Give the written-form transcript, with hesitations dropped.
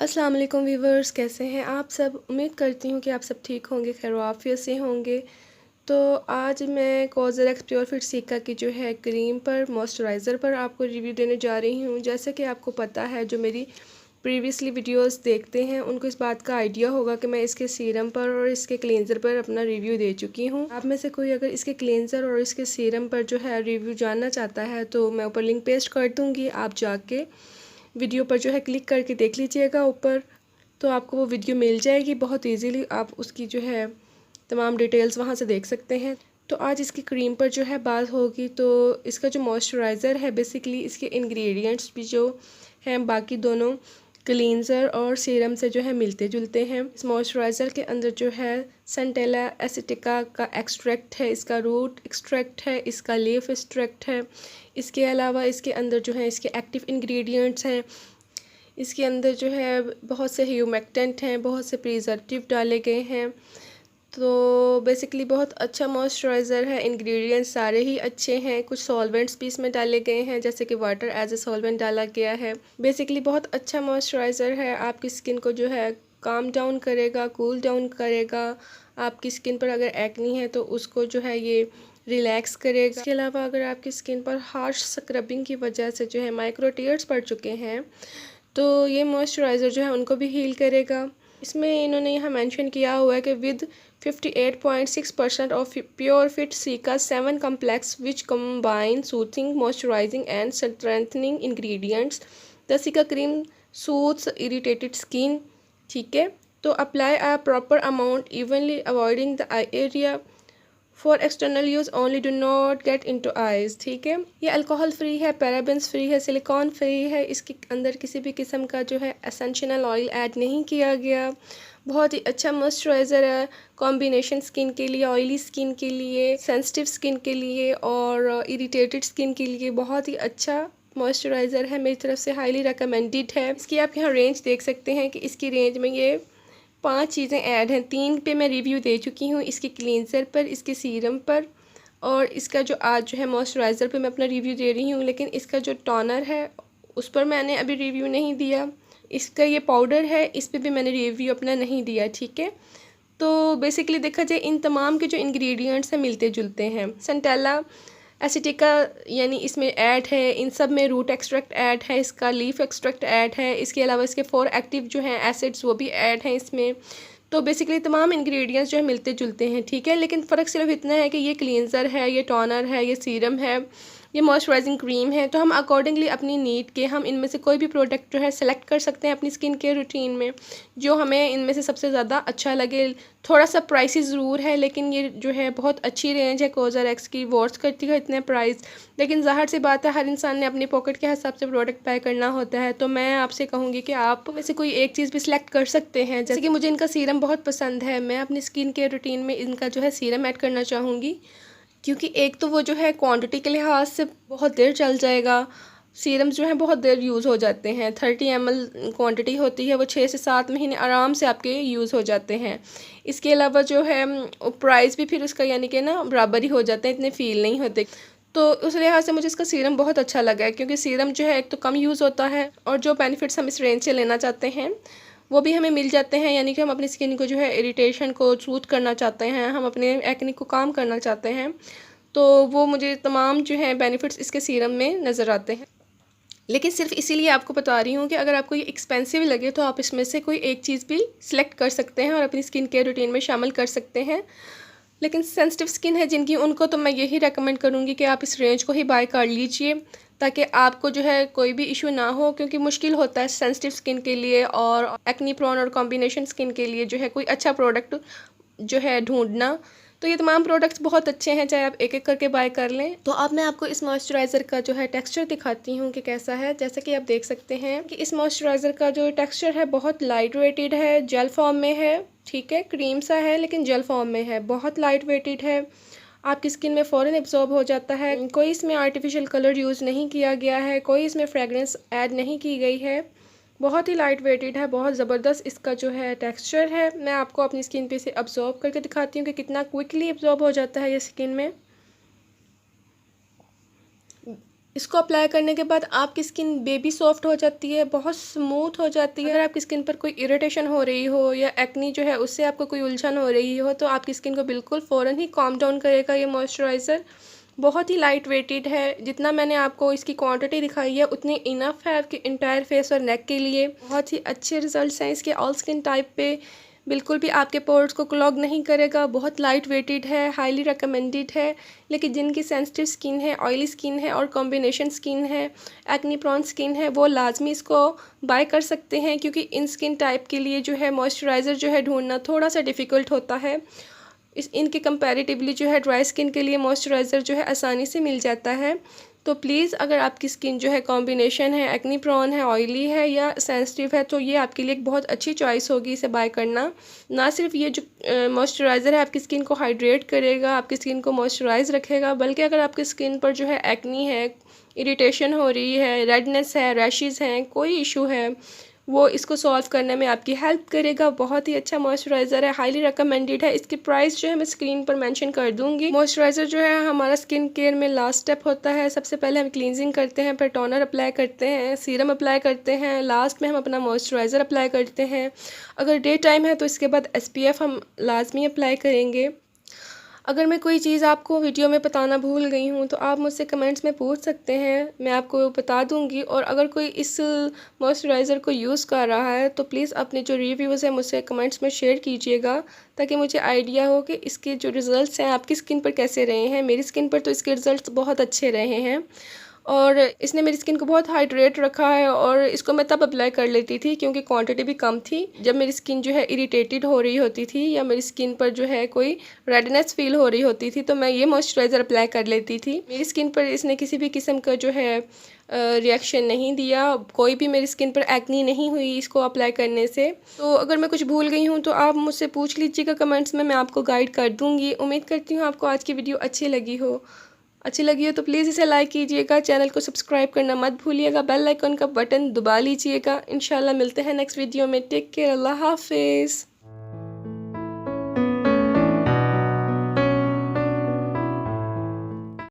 अस्सलाम वालेकुम व्यूवर्स, कैसे हैं आप सब। उम्मीद करती हूँ कि आप सब ठीक होंगे, खैर आफियत से होंगे। तो आज मैं कोज़रक्स प्योर फिट सीका की जो है क्रीम पर मॉइस्चराइज़र पर आपको रिव्यू देने जा रही हूँ। जैसे कि आपको पता है, जो मेरी प्रीवियसली वीडियोस देखते हैं उनको इस बात का आइडिया होगा कि मैं इसके सीरम पर और इसके क्लेंज़र पर अपना रिव्यू दे चुकी हूँ। आप में से कोई अगर इसके क्लेंज़र और इसके सीरम पर जो है रिव्यू जानना चाहता है तो मैं ऊपर लिंक पेस्ट कर दूँगी, आप जाके वीडियो पर जो है क्लिक करके देख लीजिएगा ऊपर, तो आपको वो वीडियो मिल जाएगी। बहुत इजीली आप उसकी जो है तमाम डिटेल्स वहाँ से देख सकते हैं। तो आज इसकी क्रीम पर जो है बात होगी। तो इसका जो मॉइस्चराइज़र है, बेसिकली इसके इंग्रेडिएंट्स भी जो हैं बाकी दोनों क्लींजर और सीरम से जो है मिलते जुलते हैं। इस मॉइस्चराइज़र के अंदर जो है सेंटेला एसिटिका का एक्सट्रैक्ट है, इसका रूट एक्सट्रैक्ट है, इसका लीफ एक्सट्रैक्ट है। इसके अलावा इसके अंदर जो है इसके एक्टिव इंग्रेडिएंट्स हैं। इसके अंदर जो है बहुत से ह्यूमेक्टेंट हैं, बहुत से प्रिजर्वेटिव डाले गए हैं। तो बेसिकली बहुत अच्छा मॉइस्चराइज़र है। इंग्रेडिएंट्स सारे ही अच्छे हैं। कुछ सॉल्वेंट्स भी इसमें डाले गए हैं, जैसे कि वाटर एज ए सॉल्वेंट डाला गया है। बेसिकली बहुत अच्छा मॉइस्चराइज़र है। आपकी स्किन को जो है काम डाउन करेगा, कूल डाउन करेगा। आपकी स्किन पर अगर एक्नी है तो उसको जो है ये रिलैक्स करेगा। इसके अलावा अगर आपकी स्किन पर हार्श स्क्रबिंग की वजह से जो है माइक्रो टीयर्स पड़ चुके हैं तो ये मॉइस्चराइज़र जो है उनको भी हील करेगा। इसमें इन्होंने यहाँ मेंशन किया हुआ है कि with 58.6% of pure fit cica 7 complex which combine soothing moisturising and strengthening ingredients, the cica cream soothes irritated skin. ठीक है, तो apply a proper amount evenly avoiding the eye area for external use only, do not get into eyes. ठीक है, ये alcohol free है, parabens free है, silicone free है। इसके अंदर किसी भी किस्म का जो है एसेंशियल ऑयल ऐड नहीं किया गया। बहुत ही अच्छा मॉइस्चराइज़र है कॉम्बिनेशन स्किन के लिए, ऑयली स्किन के लिए, सेंसिटिव स्किन के लिए और इरिटेटेड स्किन के लिए बहुत ही अच्छा मॉइस्चराइज़र है। मेरी तरफ से हाईली रिकमेंडेड है। इसकी आप यहाँ रेंज देख सकते हैं कि इसकी रेंज में ये 5 चीज़ें ऐड हैं। 3 पे मैं रिव्यू दे चुकी हूँ, इसके क्लींजर पर, इसके सीरम पर और इसका जो आज जो है मॉइस्चराइज़र पे मैं अपना रिव्यू दे रही हूँ। लेकिन इसका जो टोनर है उस पर मैंने अभी रिव्यू नहीं दिया। इसका ये पाउडर है, इस पर भी मैंने रिव्यू अपना नहीं दिया। ठीक है, तो बेसिकली देखा जाए इन तमाम के जो इंग्रेडिएंट्स हैं मिलते जुलते हैं। सेंटेला एसिटिका यानी इसमें ऐड है, इन सब में रूट एक्सट्रैक्ट ऐड है, इसका लीफ एक्सट्रैक्ट ऐड है। इसके अलावा इसके 4 एक्टिव जो हैं एसिड्स वो भी ऐड हैं इसमें। तो बेसिकली तमाम इंग्रेडिएंट्स जो है मिलते जुलते हैं। ठीक है, लेकिन फ़र्क सिर्फ इतना है कि ये क्लींजर है, ये टोनर है, ये सीरम है, ये मॉइस्चराइजिंग क्रीम है। तो हम अकॉर्डिंगली अपनी नीड के हम इनमें से कोई भी प्रोडक्ट जो है सेलेक्ट कर सकते हैं अपनी स्किन केयर रूटीन में, जो हमें इनमें से सबसे ज़्यादा अच्छा लगे। थोड़ा सा प्राइसी ज़रूर है, लेकिन ये जो है बहुत अच्छी रेंज है कोज़रक्स की, वर्थ करती है इतने प्राइस। लेकिन ज़ाहिर सी बात है, हर इंसान ने अपनी पॉकेट के हिसाब से प्रोडक्ट बाय करना होता है। तो मैं आपसे कहूँगी कि आप में से कोई एक चीज़ भी सिलेक्ट कर सकते हैं। जैसे कि मुझे इनका सीरम बहुत पसंद है, मैं अपनी स्किन केयर रूटीन में इनका जो है सीरम ऐड करना चाहूँगी, क्योंकि एक तो वो जो है क्वांटिटी के लिहाज से बहुत देर चल जाएगा। सीरम्स जो हैं बहुत देर यूज़ हो जाते हैं, 30 ml क्वांटिटी होती है, वो 6 से 7 महीने आराम से आपके यूज़ हो जाते हैं। इसके अलावा जो है प्राइस भी फिर उसका यानी कि ना बराबर ही हो जाते हैं, इतने फ़ील नहीं होते। तो उस लिहाज से मुझे इसका सीरम बहुत अच्छा लगा है, क्योंकि सीरम जो है एक तो कम यूज़ होता है और जो बेनिफिट्स हम इस रेंज से लेना चाहते हैं वो भी हमें मिल जाते हैं। यानी कि हम अपनी स्किन को जो है इरिटेशन को सूथ करना चाहते हैं, हम अपने एक्ने को काम करना चाहते हैं, तो वो मुझे तमाम जो है बेनिफिट्स इसके सीरम में नज़र आते हैं। लेकिन सिर्फ इसीलिए आपको बता रही हूँ कि अगर आपको ये एक्सपेंसिव लगे तो आप इसमें से कोई एक चीज़ भी सिलेक्ट कर सकते हैं और अपनी स्किन केयर रूटीन में शामिल कर सकते हैं। लेकिन सेंसिटिव स्किन है जिनकी, उनको तो मैं यही रेकमेंड करूँगी कि आप इस रेंज को ही बाय कर लीजिए, ताकि आपको जो है कोई भी इशू ना हो। क्योंकि मुश्किल होता है सेंसिटिव स्किन के लिए और एक्नी प्रोन और कॉम्बिनेशन स्किन के लिए जो है कोई अच्छा प्रोडक्ट जो है ढूंढना। तो ये तमाम प्रोडक्ट्स बहुत अच्छे हैं, चाहे आप एक एक करके बाय कर लें। तो अब मैं आपको इस मॉइस्चराइज़र का जो है टेक्सचर दिखाती हूँ कि कैसा है। जैसे कि आप देख सकते हैं कि इस मॉइस्चराइज़र का जो टेक्सचर है बहुत लाइट वेटेड है, जेल फॉर्म में है। ठीक है, क्रीम सा है लेकिन जेल फॉर्म में है, बहुत लाइट वेटेड है, आपकी स्किन में फ़ौरन एब्जॉर्ब हो जाता है। कोई इसमें आर्टिफिशियल कलर यूज़ नहीं किया गया है, कोई इसमें फ्रेगरेंस ऐड नहीं की गई है, बहुत ही लाइट वेटेड है, बहुत ज़बरदस्त इसका जो है टेक्सचर है। मैं आपको अपनी स्किन पे से अब्जॉर्ब करके दिखाती हूँ कि कितना क्विकली अब्जॉर्ब हो जाता है ये स्किन में। इसको अप्लाई करने के बाद आपकी स्किन बेबी सॉफ्ट हो जाती है, बहुत स्मूथ हो जाती है। अगर आपकी स्किन पर कोई इरिटेशन हो रही हो या एक्नी जो है उससे आपको कोई उलझन हो रही हो तो आपकी स्किन को बिल्कुल फ़ौरन ही काम डाउन करेगा ये मॉइस्चराइज़र। बहुत ही लाइट वेटेड है, जितना मैंने आपको इसकी क्वांटिटी दिखाई है उतनी इनफ है आपके इंटायर फेस और नेक के लिए। बहुत ही अच्छे रिजल्ट्स हैं इसके ऑल स्किन टाइप पे, बिल्कुल भी आपके पोर्स को क्लॉग नहीं करेगा। बहुत लाइट वेटेड है, हाईली रिकमेंडेड है। लेकिन जिनकी सेंसिटिव स्किन है, ऑयली स्किन है और कॉम्बिनेशन स्किन है, एक्नी प्रोन स्किन है, वो लाजमी इसको बाय कर सकते हैं, क्योंकि इन स्किन टाइप के लिए जो है मॉइस्चराइज़र जो है ढूंढना थोड़ा सा डिफ़िकल्ट होता है। इनके कंपैरेटिवली जो है ड्राई स्किन के लिए मॉइस्चराइज़र जो है आसानी से मिल जाता है। तो प्लीज़ अगर आपकी स्किन जो है कॉम्बिनेशन है, एक्नी प्रोन है, ऑयली है या सेंसिटिव है, तो ये आपके लिए एक बहुत अच्छी चॉइस होगी इसे बाय करना। ना सिर्फ ये जो मॉइस्चराइज़र है आपकी स्किन को हाइड्रेट करेगा, आपकी स्किन को मॉइस्चराइज रखेगा, बल्कि अगर आपकी स्किन पर जो है एक्नी है, इरिटेशन हो रही है, रेडनेस है, रैशेज़ हैं, कोई इशू है, वो इसको सॉल्व करने में आपकी हेल्प करेगा। बहुत ही अच्छा मॉइस्चराइज़र है, हाईली रिकमेंडेड है। इसकी प्राइस जो है मैं स्क्रीन पर मेंशन कर दूंगी। मॉइस्चराइज़र जो है हमारा स्किन केयर में लास्ट स्टेप होता है। सबसे पहले हम क्लींजिंग करते हैं, फिर टोनर अप्लाई करते हैं, सीरम अप्लाई करते हैं, लास्ट में हम अपना मॉइस्चराइज़र अप्लाई करते हैं। अगर डे टाइम है तो इसके बाद SPF हम लाजमी अप्लाई करेंगे। अगर मैं कोई चीज़ आपको वीडियो में बताना भूल गई हूँ तो आप मुझसे कमेंट्स में पूछ सकते हैं, मैं आपको बता दूँगी। और अगर कोई इस मॉइस्चराइज़र को यूज़ कर रहा है तो प्लीज़ अपने जो रिव्यूज़ हैं मुझसे कमेंट्स में शेयर कीजिएगा, ताकि मुझे आइडिया हो कि इसके जो रिज़ल्ट्स हैं आपकी स्किन पर कैसे रहे हैं। मेरी स्किन पर तो इसके रिज़ल्ट्स बहुत अच्छे रहे हैं और इसने मेरी स्किन को बहुत हाइड्रेट रखा है। और इसको मैं तब अप्लाई कर लेती थी क्योंकि क्वांटिटी भी कम थी, जब मेरी स्किन जो है इरिटेटेड हो रही होती थी या मेरी स्किन पर जो है कोई रेडनेस फील हो रही होती थी, तो मैं ये मॉइस्चराइज़र अप्लाई कर लेती थी। मेरी स्किन पर इसने किसी भी किस्म का जो है रिएक्शन नहीं दिया, कोई भी मेरी स्किन पर एक्नी नहीं हुई इसको अप्लाई करने से। तो अगर मैं कुछ भूल गई हूँ तो आप मुझसे पूछ लीजिएगा कमेंट्स में, मैं आपको गाइड कर दूँगी। उम्मीद करती हूँ आपको आज की वीडियो अच्छी लगी हो तो प्लीज़ इसे लाइक कीजिएगा, चैनल को सब्सक्राइब करना मत भूलिएगा, बेल आइकन का बटन दबा लीजिएगा। इंशाल्लाह मिलते हैं नेक्स्ट वीडियो में। टेक केयर, अल्लाह हाफिज़।